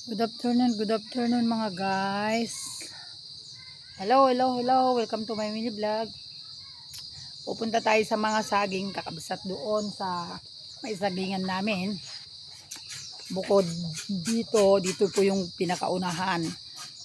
Good afternoon mga guys. Hello. Welcome to my mini vlog. Pupunta tayo sa mga saging kakabsat doon sa may sagingan namin. Bukod dito po yung pinakaunahan.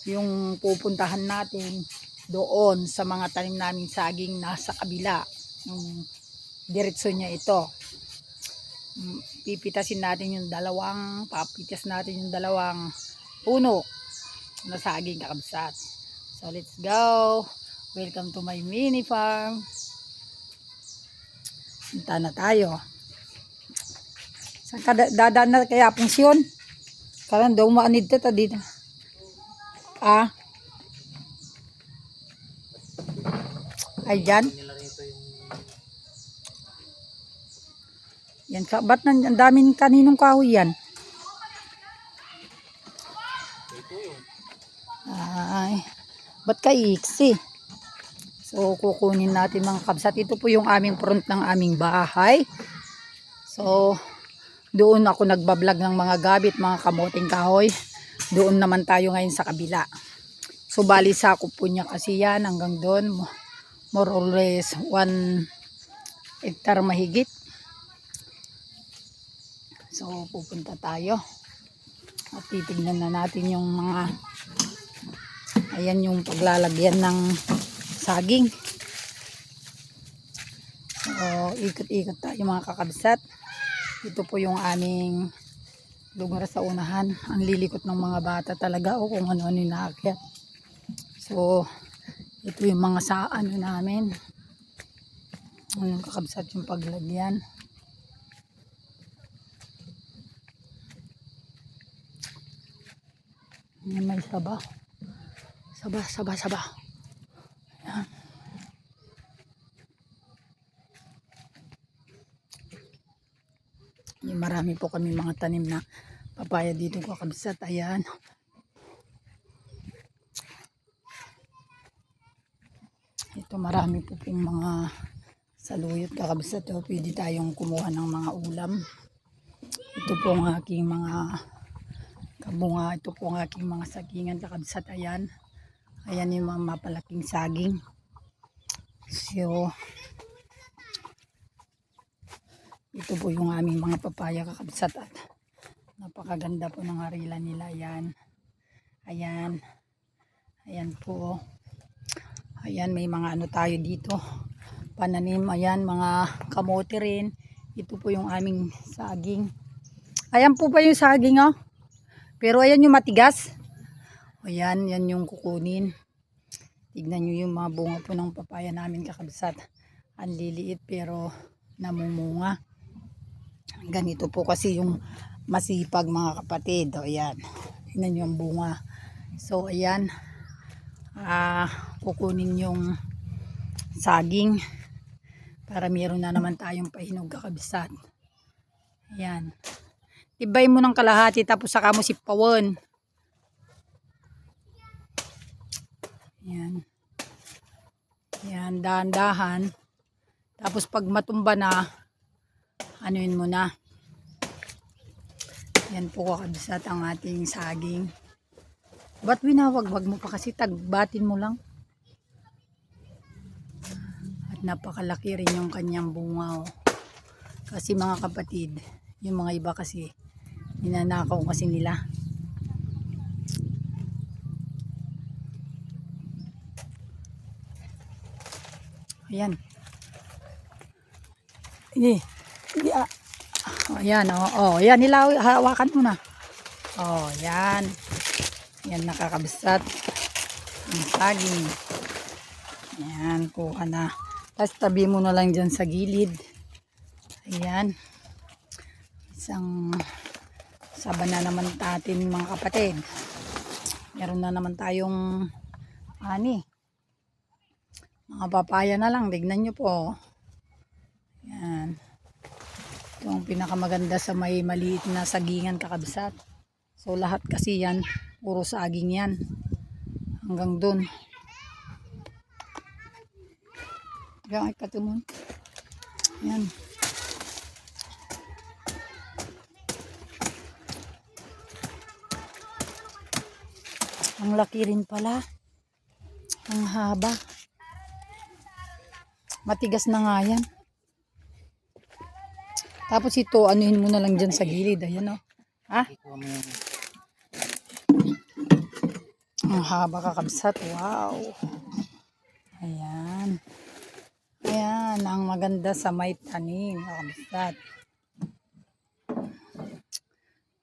Yung pupuntahan natin doon sa mga tanim naming saging nasa kabila. Yung diretso niya ito. Papitas natin yung dalawang puno na saging kakabsat. So let's go. Welcome to my mini farm. Punta na tayo. Saan ka dadaan na kaya pungsyon? Karang daw maanid ta dito. Ay dyan. Yan ka, ba't ang daming kaninong kahoy yan? Ay, ba't ka iksi? So, kukunin natin mga kabsat. Ito po yung aming front ng aming bahay. So, doon ako nagbablog ng mga gabit, mga kamoting kahoy. Doon naman tayo ngayon sa kabila. So, bali sakop po niya kasi yan hanggang doon. More or less 1 hectare mahigit. So, pupunta tayo. At titignan na natin yung mga, ayan yung paglalagyan ng saging. So, ikot-ikot tayo mga kakabsat. Ito po yung aming lugar sa unahan. Ang lilikot ng mga bata talaga o kung ano-ano inaakyat. So, ito yung mga sa ano namin. Yung kakabsat yung paglagyan. May saba. Saba. Ayan. Marami po kami mga tanim na papaya dito kakabsat. Ayan. Ito marami po pong mga saluyot kakabsat. O, pwede tayong kumuha ng mga ulam. Ito po ang aking mga kabunga. Ito po ang aking mga sagingan kakabsat. Ayan. Ayan yung mga mapalaking saging. So, ito po yung aming mga papaya kakabsat at napakaganda po ng harila nila. Ayan po. Ayan, may mga ano tayo dito. Pananim, ayan, mga kamote rin. Ito po yung aming saging. Ayan po pa yung saging, oh. Pero ayan yung matigas. Ayan, yan yung kukunin. Tignan nyo yung mga bunga po ng papaya namin kakabsat. Ang liliit pero namumunga. Ganito po kasi yung masipag mga kapatid. O ayan, tignan nyo yung bunga. So ayan, kukunin yung saging para meron na naman tayong pahinog kakabsat. Ayan. Tibay mo ng kalahati tapos saka mo sipawan. Ayan. Ayan, dahan-dahan. Tapos pag matumba na, anuin mo na. Yan po kakabsat ang ating saging. Ba't winawag-wag mo pa kasi tagbatin mo lang. At napakalaki rin yung kanyang bunga. Oh. Kasi mga kapatid, yung mga iba kasi, ninanakaw kasi nila. Ayan. Ayan, ayan, hawakan mo na. Ayan. Ayan, nakakabsat ang saging. Ayan, kuha na. Tapos tabi mo na lang dyan sa gilid. Ayan. Isang saba na naman natin mga kapatid. Meron na naman tayong mga papaya na lang. Tignan nyo po. Ayan. Ito ang pinakamaganda sa may maliit na sagingan kakabsat. So lahat kasi yan, puro saging yan. Hanggang dun. Hanggang ikatumon. Ayan. Ang laki rin pala. Ang haba. Matigas na nga yan. Tapos ito, anuhin mo na lang dyan sa gilid. Ayan o. Ha? Ang haba kakabsat. Wow. Ayan. Ayan. Ang maganda sa may tanim kakabsat.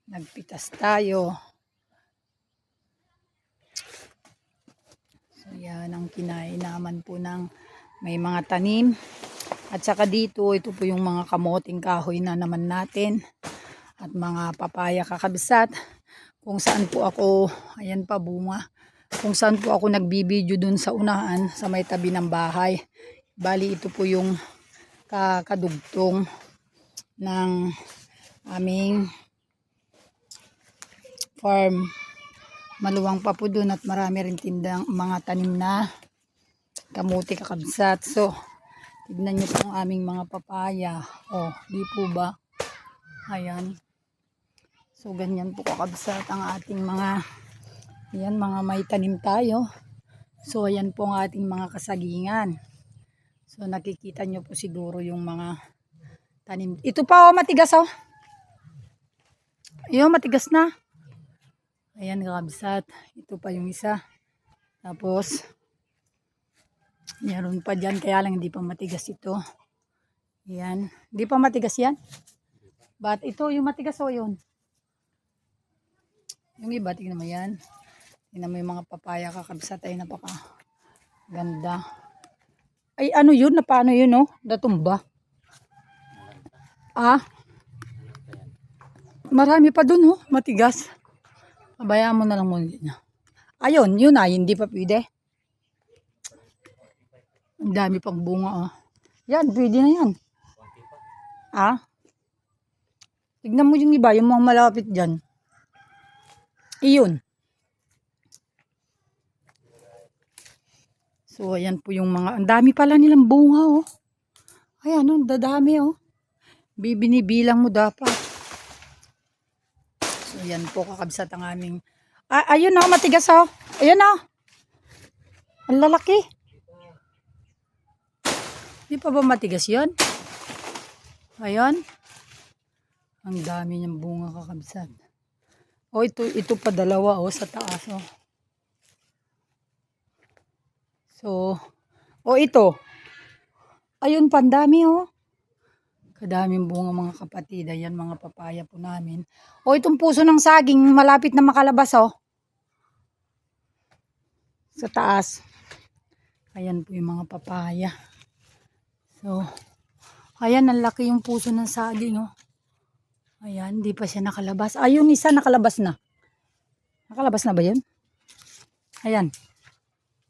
Nagpitas tayo. So yan ang kinain naman po ng may mga tanim. At saka dito, ito po yung mga kamoting kahoy na naman natin. At mga papaya kakabsat. Kung saan po ako, ayan pa bunga. Kung saan po ako nagbibideo dun sa unahan sa may tabi ng bahay. Bali ito po yung kadugtong ng aming farm. Maluwang pa po dun at marami rin tindang mga tanim na kamuti kakabsat. So, tignan nyo po ang aming mga papaya. Oh, di po ba? Ayan. So, ganyan po kakabsat ang ating mga, ayan, mga may tanim tayo. So, ayan po ang ating mga kasagingan. So, nakikita nyo po siguro yung mga tanim. Ito pa, oh, matigas, oh. Ayun, matigas na. Ayan, kakabsat. Ito pa yung isa. Tapos, meron pa dyan, kaya lang hindi pa matigas ito. Ayan. Hindi pa matigas yan? But ito, yung matigas, oh, yun. Yung iba, tignan mo yan. Tignan mo yung mga papaya kakabsat ay napaka ganda. Ay, ano yun? Na paano yun, oh? Datumba. Ah? Marami pa dun, oh. Matigas. Pabayaan mo na lang muna. Ayun, yun ay, hindi pa pwede. Ang dami pang bunga, oh. Yan, pwede na yan. Ah? Tignan mo yung iba, yung mga malapit dyan. Iyon. So, ayan po yung mga, ang dami pala nilang bunga, oh. Ayan, oh, dadami, oh. Bibinibilang mo dapat. So, ayan po, kakabsat ang aming, ayun, oh, matigas, oh. Ayan, oh. Ang lalaki. Di pa ba matigas yun? Ayan. Ang dami niyang bunga kakabsat. Oh, ito pa dalawa, oh, sa taas, oh. So, oh, ito. Ayun, pandami, oh. Kadaming bunga mga kapatid. Ayan, mga papaya po namin. Oh, itong puso ng saging, malapit na makalabas, oh. Sa taas. Ayan po yung mga papaya. So, ayan, ang laki yung puso ng saging, oh. Ayan, hindi pa siya nakalabas. Ayun, isa nakalabas na. Nakalabas na ba yun? Ayan.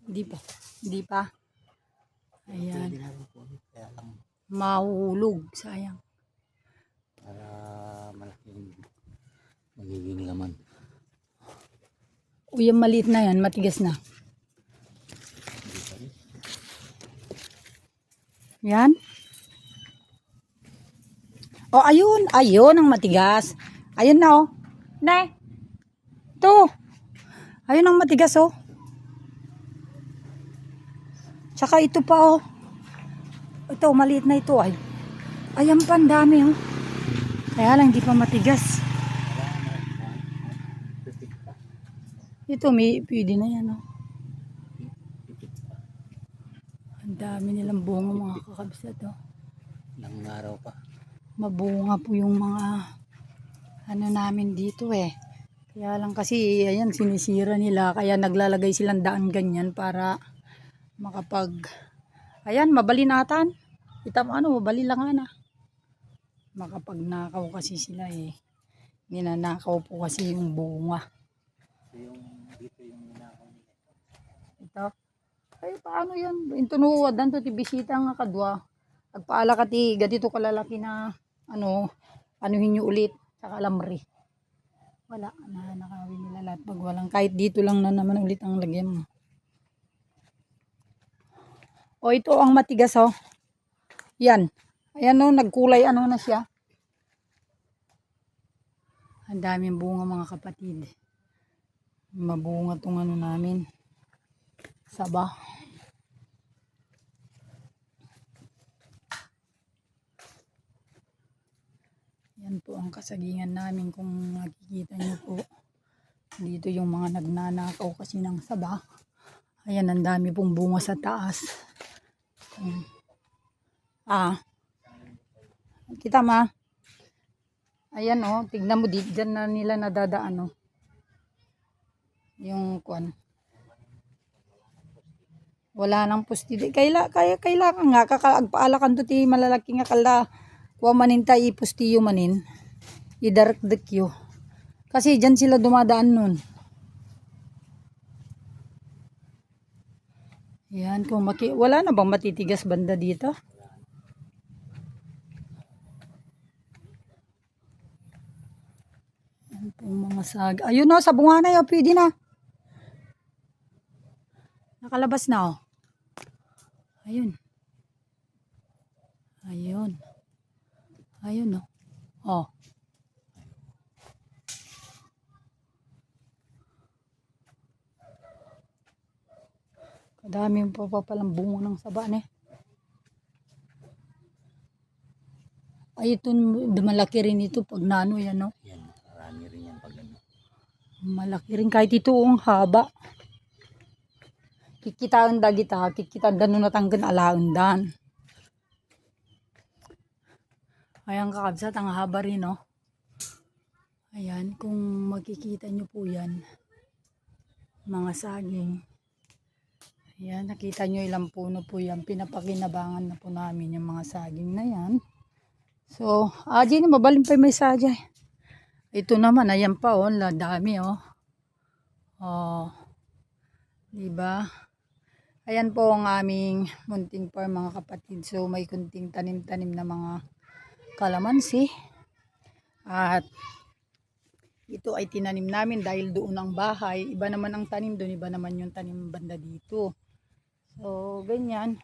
Hindi pa. Hindi pa. Ayan. Mahulog. Sayang. Para malaking magiging laman. O yung maliit na yan, matigas na. Yan. O ayun. Ayun ang matigas. Ayun na, oh. Ne. Ito. Ayun ang matigas, oh. Tsaka ito pa, oh. Ito, maliit na ito, ay. Ayan pa, ang dami, oh. Kaya lang, hindi pa matigas. Ito, may pwede na yan, oh. Ang dami nilang bunga, mga kakabsat, oh. Ilang araw pa. Mabunga po yung mga ano namin dito, eh. Kaya lang kasi, ayan, sinisira nila. Kaya naglalagay silang daan ganyan para makapag, ayan, mabalinatan. Kita mo, ano, mabali lang na. Makapagnakaw kasi sila, eh. Ninanakaw po kasi yung bunga. Dito yung ninakaw nila. Ito. Ay, paano yan? Intunuwad, danto ti bisita nga kadwa. Agpaala ka ti, gadito kalalaki na, ano, anuhin nyo ulit, saka lamri. Wala, nakawin nila lahat. Pag walang, kahit dito lang na naman ulit ang lagyan mo. O, ito ang matigas, oh. Yan. Ayan, oh, nagkulay, ano na siya. Ang daming bunga, mga kapatid. Mabunga tong ano namin. Saba. Yan po ang kasagingan namin kung makikita nyo po. Dito yung mga nagnanakaw kasi ng saba. Ayan, ang dami pong bunga sa taas. Kita ma. Ayan oh, tignan mo dito. Diyan na nila nadadaan oh. Yung kuan. Wala nang pusti. Kailangan nga kakagpaalakan to ti malalaki nga kala. Kuha maninta ipusti yung manin. Idarak-dak yo. Kasi dyan sila dumadaan nun. Yan, wala na bang matitigas banda dito? Yan po mga sag. Ayun na, sa bunga na yun, pwede na. Nakalabas na oh. Ayun. Ayun. Ayun oh. Oh. Kadami pa palang bunga ng saba ne. Ay, ito malaki rin ito pag nano yan no. Yan, marami rin yan pag ano. Malaki rin kahit ito ang haba. Kikitaan da kita, kikitaan da no natanggan alaon dan. Ayan kakabsat, ang haba rin no. Ayan, kung makikita nyo po yan, mga saging. Ayan, nakita nyo ilang puno po yan. Pinapakinabangan na po namin yung mga saging na yan. So, Jenny, mabalin pa may sadya. Ito naman, ayan pa oh, dami oh. Oh, diba? Ayan po ang aming munting farm mga kapatid. So, may kunting tanim-tanim na mga kalamansi. At ito ay tinanim namin dahil doon ang bahay. Iba naman ang tanim doon, iba naman yung tanim banda dito. So, ganyan.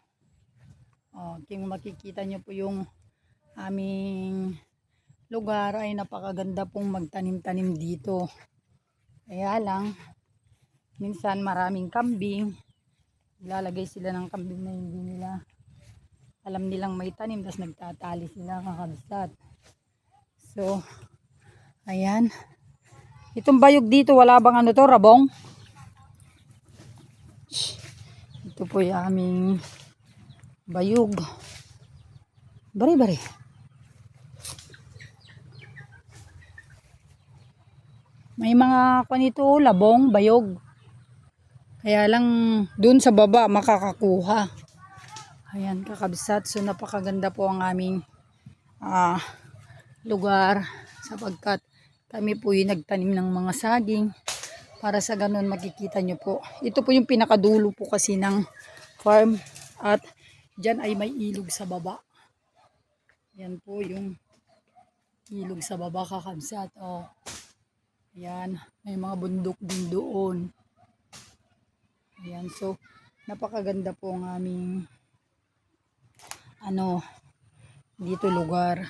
Kung makikita nyo po yung aming lugar ay napakaganda pong magtanim-tanim dito. Kaya lang, minsan maraming kambing. Ilalagay sila ng kambing na hindi nila alam nilang may tanim. Tapos nagtatali sila kakabsat. So, ayan. Itong bayog dito, wala bang ano to, rabong? Ito po yung aming bayog. Bari-bari. May mga kanito, labong, bayog. Kaya lang dun sa baba makakakuha. Ayan kakabsat. So napakaganda po ang aming lugar sapagkat kami po yung nagtanim ng mga saging. Para sa ganun makikita nyo po. Ito po yung pinakadulo po kasi ng farm. At dyan ay may ilog sa baba. Yan po yung ilog sa baba kakabsat. Oh. Yan. May mga bundok din doon. Yan. So napakaganda po ang aming dito lugar.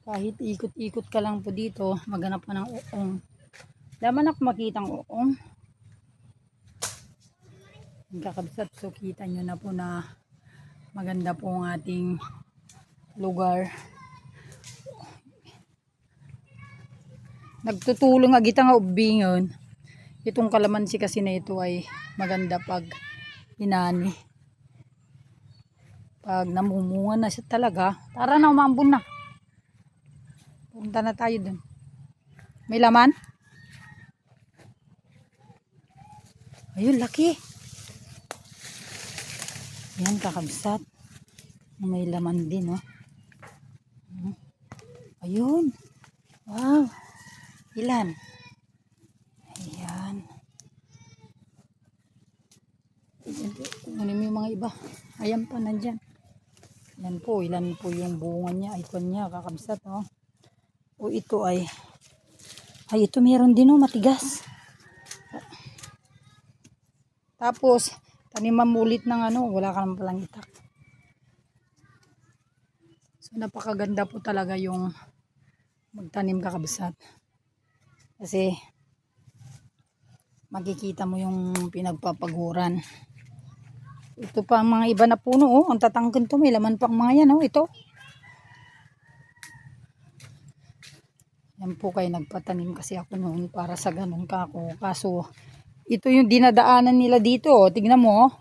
Kahit ikot-ikot ka lang po dito, maghanap ka ng uong. Laman ako makitang uong. Kakabsat, so kita nyo na po na maganda po ang ating lugar. Nagtutulong agita nga ubingon. Itong kalamansi kasi na ito ay maganda pag inani. Pag namumunga na siya talaga, tara na umambon na. Punta na tayo dun. May laman? Ayun, laki. Yan, kakabsat. May laman din, oh. Ayun. Wow. Ilan? Ayan. Kunin mo yung mga iba. Ayan pa, nandyan. Yan po, ilan po yung bunga niya, icon niya, kakabsat, oh. O ito ay ito meron din oh, matigas. Tapos taniman mo ulit ng wala ka naman palang itak. So napakaganda po talaga yung magtanim kakabsat. Kasi makikita mo yung pinagpapaguran. Ito pa ang mga iba na puno, oh. Ang tatangkin to, may laman pang mga yan, oh. Ito. Yan po kayo, nagpatanim kasi ako noon para sa ganun kako. Kaso, ito yung dinadaanan nila dito, oh. Tignan mo, oh.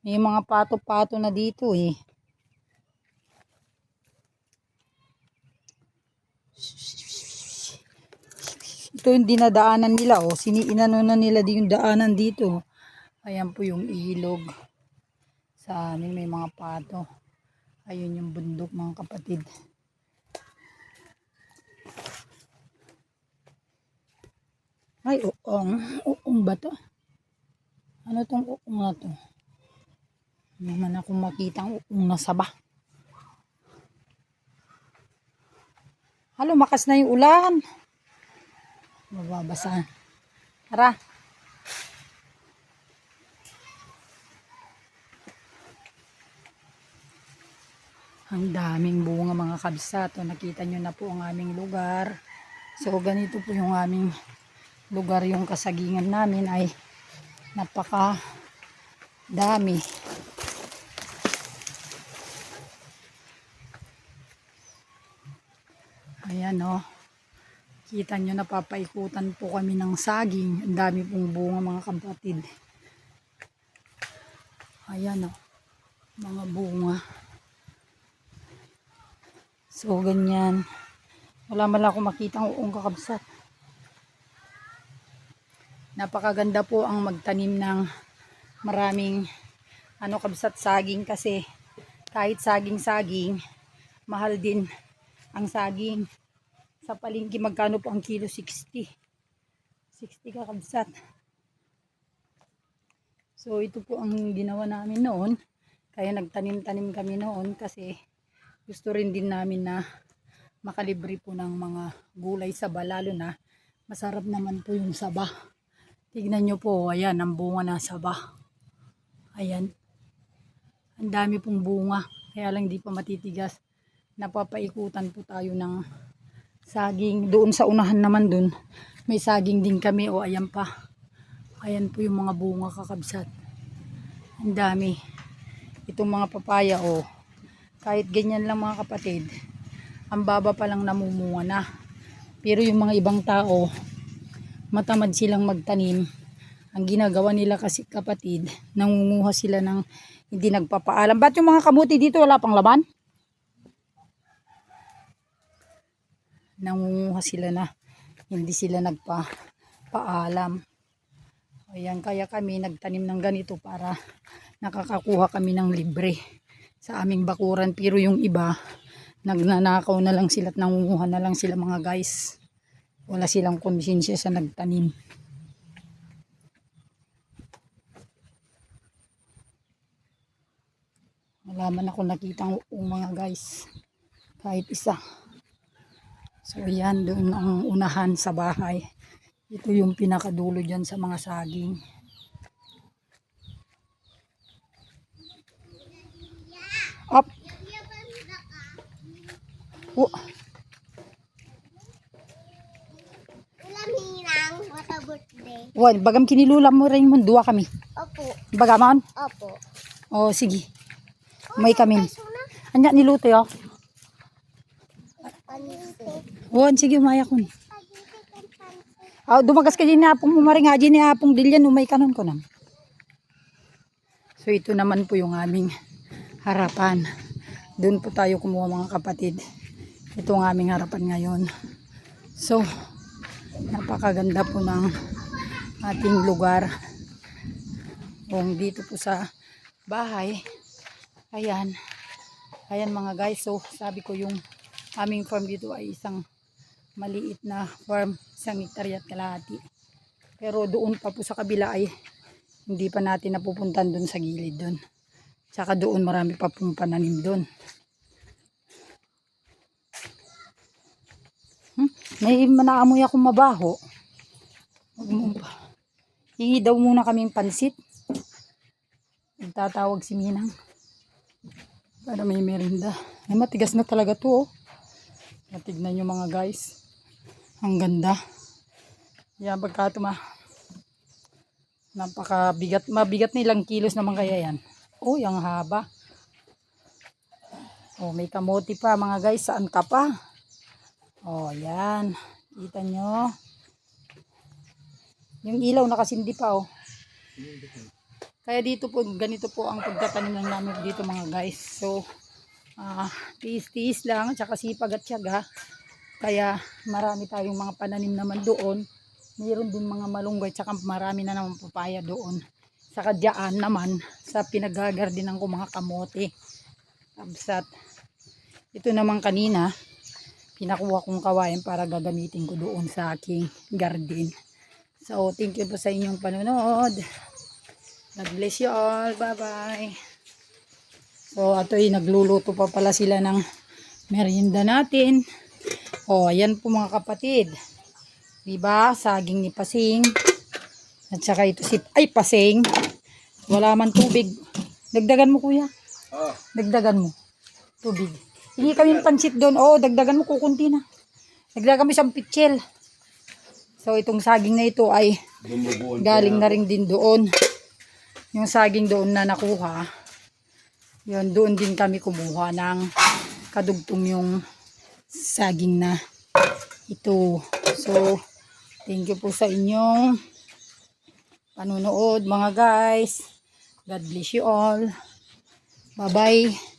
May mga pato-pato na dito, eh. Ito yung dinadaanan nila, oh. Inano na nila yung daanan dito. Ayan po yung ilog. Sa amin may mga pato. Ayun yung bundok, mga kapatid. Ay, uong ba to? Ano tong uong na to? Hindi naman akong makita ang uong na saba. Halo, makas na yung ulan. Mababasahan. Tara. Ang daming bunga, mga kabsat. Nakita nyo na po ang aming lugar. So ganito po yung aming lugar. Yung kasagingan namin ay napaka dami. Ayan, oh. Kita nyo, napapaikutan po kami ng saging. Ang dami pong bunga, mga kapatid. Ayan, oh. Mga bunga. So ganyan. Wala man lang akong makita ang uong kakabsat. Napakaganda po ang magtanim ng maraming kabsat saging, kasi kahit saging-saging, mahal din ang saging. Sa palengke magkano po ang kilo? 60 kakabsat. So ito po ang ginawa namin noon. Kaya nagtanim-tanim kami noon kasi gusto rin din namin na makalibre po ng mga gulay saba, lalo na masarap naman po yung saba. Tignan nyo po, ayan ang bunga ng saba. Ayan. Ang dami pong bunga. Kaya lang di pa matitigas. Napapaikutan po tayo ng saging. Doon sa unahan naman doon, may saging din kami. O ayan pa. Ayan po yung mga bunga, kakabsat. Ang dami. Itong mga papaya, o. Kahit ganyan lang, mga kapatid, ang baba pa lang namumunga na. Pero yung mga ibang tao, matamad silang magtanim. Ang ginagawa nila kasi, kapatid, nangunguha sila ng hindi nagpapaalam. Ba't yung mga kamuti dito wala pang laman? Nangunguha sila na hindi sila nagpapaalam. Ayan, kaya kami nagtanim ng ganito para nakakakuha kami ng libre sa aming bakuran. Pero yung iba, nagnanakaw na lang sila at nangunguha na lang sila, mga guys. Wala silang konsensya sa nagtanim. Wala man ako nakitang mga guys. Kahit isa. So yan, doon ang unahan sa bahay. Ito yung pinakadulo dyan sa mga saging. Up. Wan, bagam kinilulam mo rin mo, duwa kami. Opo. Bagamon? Opo. O sige. May kami. Anya niluto yo. Wan, sige, umaya ko ni. Dumagas ka din na apong umaring haji ni apong dilyan, umay kanon ko nam. So ito naman po yung aming harapan. Doon po tayo kumuha, mga kapatid. Ito ang aming harapan ngayon. So napakaganda po ng ating lugar. Kung dito po sa bahay. Ayan. Ayan, mga guys. So sabi ko, yung aming farm dito ay isang maliit na farm, 1 hektarya at kalahati. Pero doon pa po sa kabila ay hindi pa natin napupuntan doon sa gilid doon. Tsaka doon marami pa pong pananim doon. May manaamoy akong mabaho. Hingi daw muna kaming pansit. Nagtatawag si Minang para may merinda. Ay, matigas na talaga to, oh. Tignan nyo, mga guys. Ang ganda. Yan, pagka Napakabigat, mabigat na ilang kilos naman kaya yan. Oh, ang haba. Oh, may kamote pa mga guys. Saan ka pa? Oh, yan. Kita nyo. Yung ilaw nakasindi pa oh. Kaya dito po, ganito po ang pagtatanim lang namin dito mga guys. So, tiis-tiis lang, tsaka sipag at tiyaga. Kaya marami tayong mga pananim naman doon. Mayroon din mga malunggay, tsaka marami na naman papaya doon. Saka dyan naman, sa pinagagardinan ko mga kamote. Absat. Ito naman kanina, pinakuha kong kawain para gagamitin ko doon sa aking garden. So, thank you po sa inyong panonood. God bless you all. Bye-bye. So, ato'y nagluluto pa pala sila ng merienda natin. O, ayan po mga kapatid. Diba? Saging ni Pasing. At saka ito si... Ay, Pasing. Wala man tubig. Dagdagan mo, kuya. Oh. Dagdagan mo. Tubig. Hingi kami ng pansit doon. Oo, dagdagan mo. Kukunti na. Dagdagan mo isang pitchel. So, itong saging na ito ay galing na rin din doon. Yung saging doon na nakuha, yun, doon din kami kumuha ng kadugtong yung saging na ito. So, thank you po sa inyong panunood mga guys. God bless you all. Bye-bye.